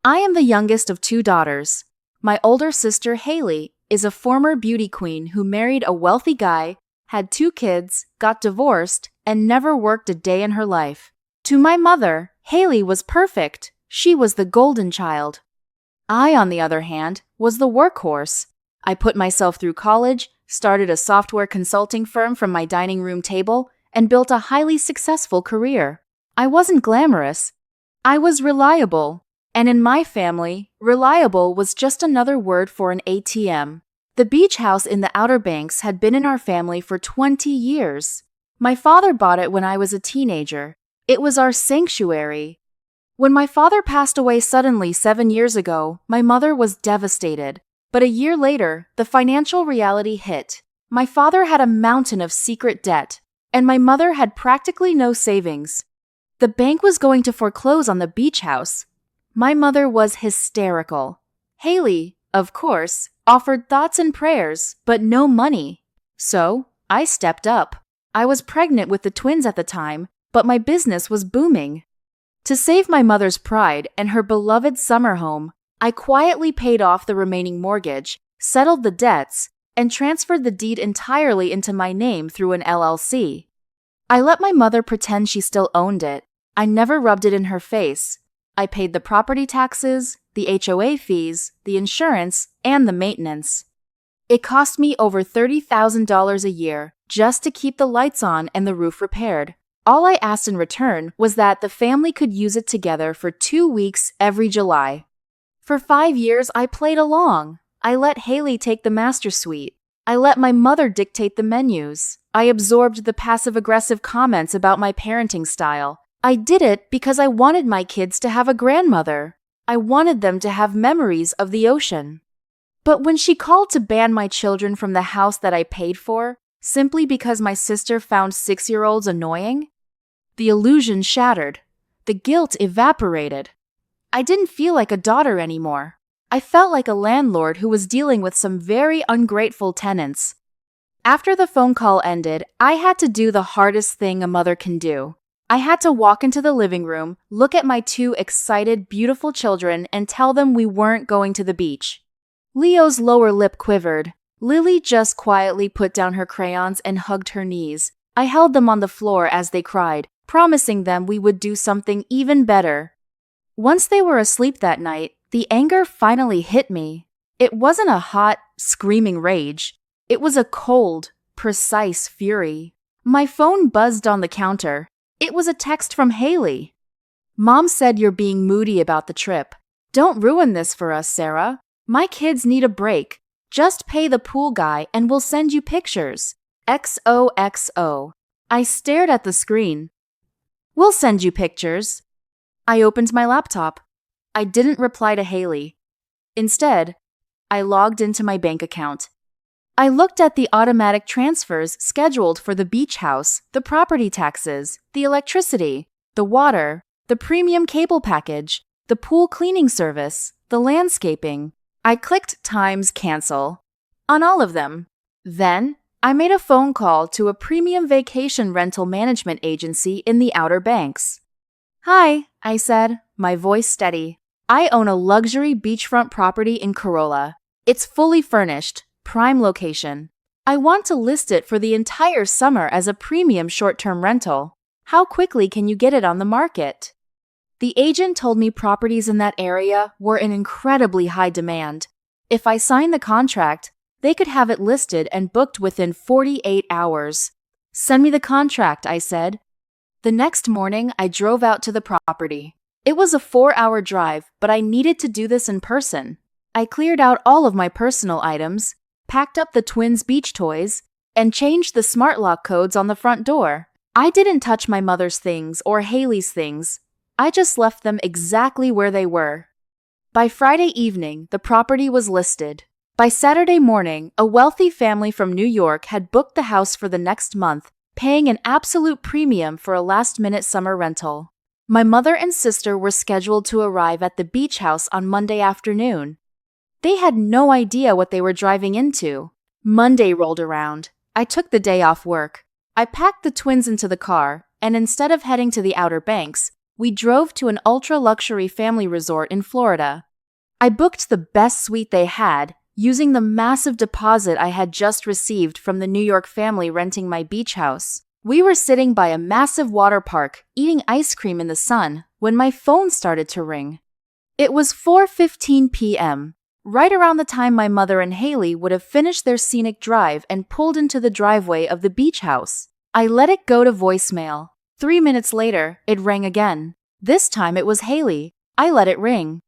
I am the youngest of two daughters. My older sister, Haley, is a former beauty queen who married a wealthy guy, had two kids, got divorced, and never worked a day in her life. To my mother, Haley was perfect. She was the golden child. I, on the other hand, was the workhorse. I put myself through college, started a software consulting firm from my dining room table, and built a highly successful career. I wasn't glamorous. I was reliable. And in my family, reliable was just another word for an ATM. The beach house in the Outer Banks had been in our family for 20 years. My father bought it when I was a teenager. It was our sanctuary. When my father passed away suddenly 7 years ago, my mother was devastated. But a year later, the financial reality hit. My father had a mountain of secret debt, and my mother had practically no savings. The bank was going to foreclose on the beach house. My mother was hysterical. Haley, of course, offered thoughts and prayers, but no money. So, I stepped up. I was pregnant with the twins at the time, but my business was booming. To save my mother's pride and her beloved summer home, I quietly paid off the remaining mortgage, settled the debts, and transferred the deed entirely into my name through an LLC. I let my mother pretend she still owned it. I never rubbed it in her face. I paid the property taxes, the HOA fees, the insurance, and the maintenance. It cost me over $30,000 a year just to keep the lights on and the roof repaired. All I asked in return was that the family could use it together for 2 weeks every July. For 5 years, I played along. I let Haley take the master suite. I let my mother dictate the menus. I absorbed the passive-aggressive comments about my parenting style. I did it because I wanted my kids to have a grandmother. I wanted them to have memories of the ocean. But when she called to ban my children from the house that I paid for, simply because my sister found 6-year-olds annoying, the illusion shattered. The guilt evaporated. I didn't feel like a daughter anymore. I felt like a landlord who was dealing with some very ungrateful tenants. After the phone call ended, I had to do the hardest thing a mother can do. I had to walk into the living room, look at my 2 excited, beautiful children, and tell them we weren't going to the beach. Leo's lower lip quivered. Lily just quietly put down her crayons and hugged her knees. I held them on the floor as they cried, promising them we would do something even better. Once they were asleep that night, the anger finally hit me. It wasn't a hot, screaming rage. It was a cold, precise fury. My phone buzzed on the counter. It was a text from Haley. Mom said you're being moody about the trip. Don't ruin this for us, Sarah. My kids need a break. Just pay the pool guy and we'll send you pictures. XOXO. I stared at the screen. We'll send you pictures. I opened my laptop. I didn't reply to Haley. Instead, I logged into my bank account. I looked at the automatic transfers scheduled for the beach house, the property taxes, the electricity, the water, the premium cable package, the pool cleaning service, the landscaping. I clicked Times Cancel on all of them. Then, I made a phone call to a premium vacation rental management agency in the Outer Banks. Hi, I said, my voice steady. I own a luxury beachfront property in Corolla. It's fully furnished. Prime location. I want to list it for the entire summer as a premium short-term rental. How quickly can you get it on the market? The agent told me properties in that area were in incredibly high demand. If I signed the contract, they could have it listed and booked within 48 hours. Send me the contract, I said. The next morning, I drove out to the property. It was a 4-hour drive, but I needed to do this in person. I cleared out all of my personal items, packed up the twins' beach toys, and changed the smart lock codes on the front door. I didn't touch my mother's things or Haley's things. I just left them exactly where they were. By Friday evening, the property was listed. By Saturday morning, a wealthy family from New York had booked the house for the next month, paying an absolute premium for a last-minute summer rental. My mother and sister were scheduled to arrive at the beach house on Monday afternoon. They had no idea what they were driving into. Monday rolled around. I took the day off work. I packed the twins into the car, and instead of heading to the Outer Banks, We drove to an ultra-luxury family resort in Florida. I booked the best suite they had, using the massive deposit I had just received from the New York family renting my beach house. We were sitting by a massive water park, eating ice cream in the sun, when my phone started to ring. It was 4:15 p.m., right around the time my mother and Haley would have finished their scenic drive and pulled into the driveway of the beach house. I let it go to voicemail. 3 minutes later, it rang again. This time it was Haley. I let it ring.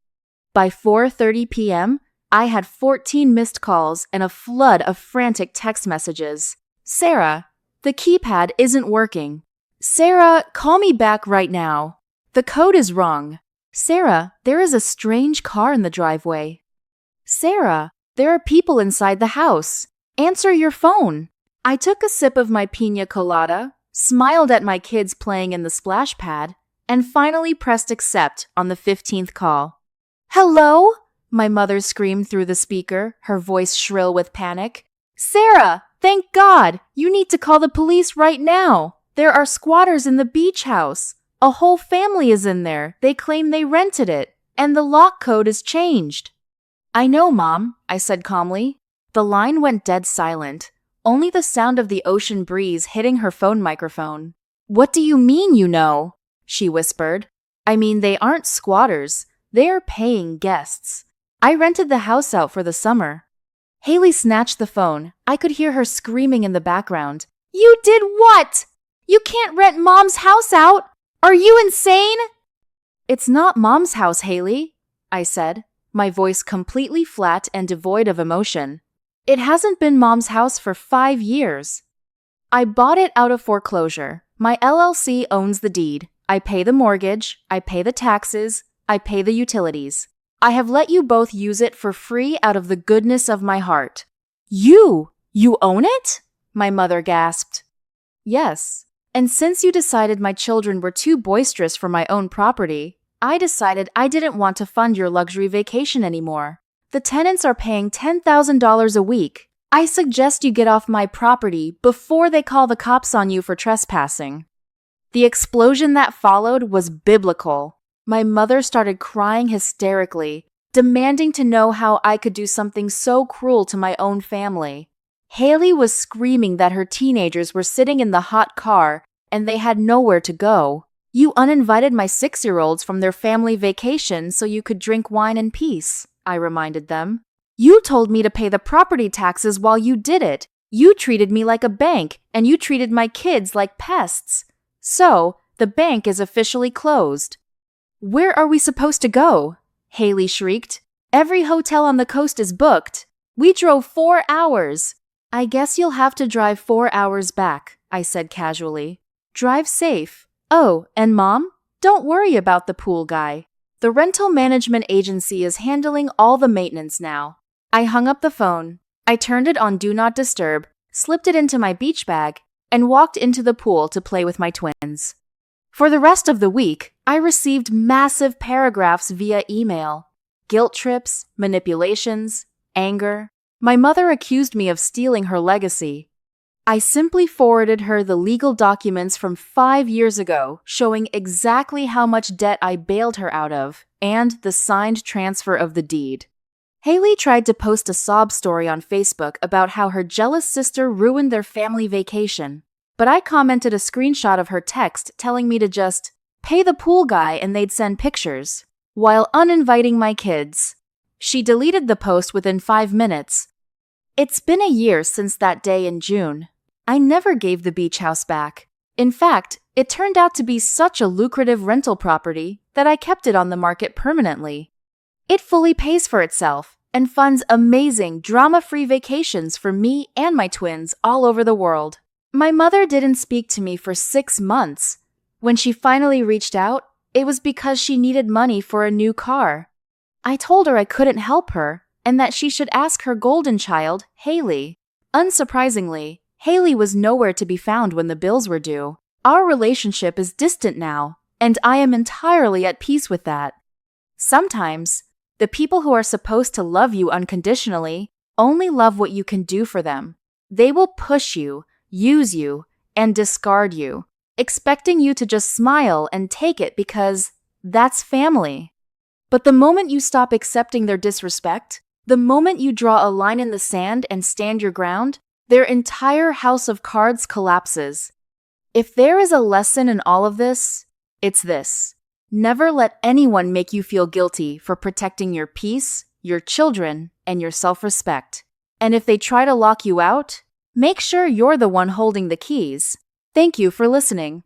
By 4:30 p.m., I had 14 missed calls and a flood of frantic text messages. Sarah, the keypad isn't working. Sarah, call me back right now. The code is wrong. Sarah, there is a strange car in the driveway. Sarah, there are people inside the house. Answer your phone. I took a sip of my piña colada, smiled at my kids playing in the splash pad, and finally pressed accept on the 15th call. Hello? My mother screamed through the speaker, her voice shrill with panic. Sarah, thank God! You need to call the police right now. There are squatters in the beach house. A whole family is in there. They claim they rented it, and the lock code is changed. I know, Mom, I said calmly. The line went dead silent, only the sound of the ocean breeze hitting her phone microphone. What do you mean you know? She whispered. I mean, they aren't squatters. They are paying guests. I rented the house out for the summer. Haley snatched the phone. I could hear her screaming in the background. You did what? You can't rent Mom's house out! Are you insane? It's not Mom's house, Haley, I said, my voice completely flat and devoid of emotion. It hasn't been Mom's house for 5 years. I bought it out of foreclosure. My LLC owns the deed. I pay the mortgage, I pay the taxes, I pay the utilities. I have let you both use it for free out of the goodness of my heart. You own it? My mother gasped. Yes, and since you decided my children were too boisterous for my own property, I decided I didn't want to fund your luxury vacation anymore. The tenants are paying $10,000 a week. I suggest you get off my property before they call the cops on you for trespassing. The explosion that followed was biblical. My mother started crying hysterically, demanding to know how I could do something so cruel to my own family. Haley was screaming that her teenagers were sitting in the hot car and they had nowhere to go. You uninvited my 6-year-olds from their family vacation so you could drink wine in peace, I reminded them. You told me to pay the property taxes while you did it. You treated me like a bank and you treated my kids like pests. So, the bank is officially closed. Where are we supposed to go? Haley shrieked. Every hotel on the coast is booked. We drove 4 hours. I guess you'll have to drive 4 hours back, I said casually. Drive safe. Oh, and Mom, don't worry about the pool guy. The rental management agency is handling all the maintenance now. I hung up the phone. I turned it on Do Not Disturb, slipped it into my beach bag, and walked into the pool to play with my twins. For the rest of the week, I received massive paragraphs via email. Guilt trips, manipulations, anger. My mother accused me of stealing her legacy. I simply forwarded her the legal documents from 5 years ago showing exactly how much debt I bailed her out of and the signed transfer of the deed. Haley tried to post a sob story on Facebook about how her jealous sister ruined their family vacation, but I commented a screenshot of her text telling me to just pay the pool guy and they'd send pictures, while uninviting my kids. She deleted the post within 5 minutes. It's been a year since that day in June. I never gave the beach house back. In fact, it turned out to be such a lucrative rental property that I kept it on the market permanently. It fully pays for itself and funds amazing, drama-free vacations for me and my twins all over the world. My mother didn't speak to me for 6 months. When she finally reached out, it was because she needed money for a new car. I told her I couldn't help her and that she should ask her golden child, Haley. Unsurprisingly, Haley was nowhere to be found when the bills were due. Our relationship is distant now, and I am entirely at peace with that. Sometimes, the people who are supposed to love you unconditionally only love what you can do for them. They will push you, use you, and discard you. expecting you to just smile and take it because that's family. But the moment you stop accepting their disrespect, the moment you draw a line in the sand and stand your ground, their entire house of cards collapses. If there is a lesson in all of this, it's this. Never let anyone make you feel guilty for protecting your peace, your children, and your self-respect. And if they try to lock you out, make sure you're the one holding the keys. Thank you for listening.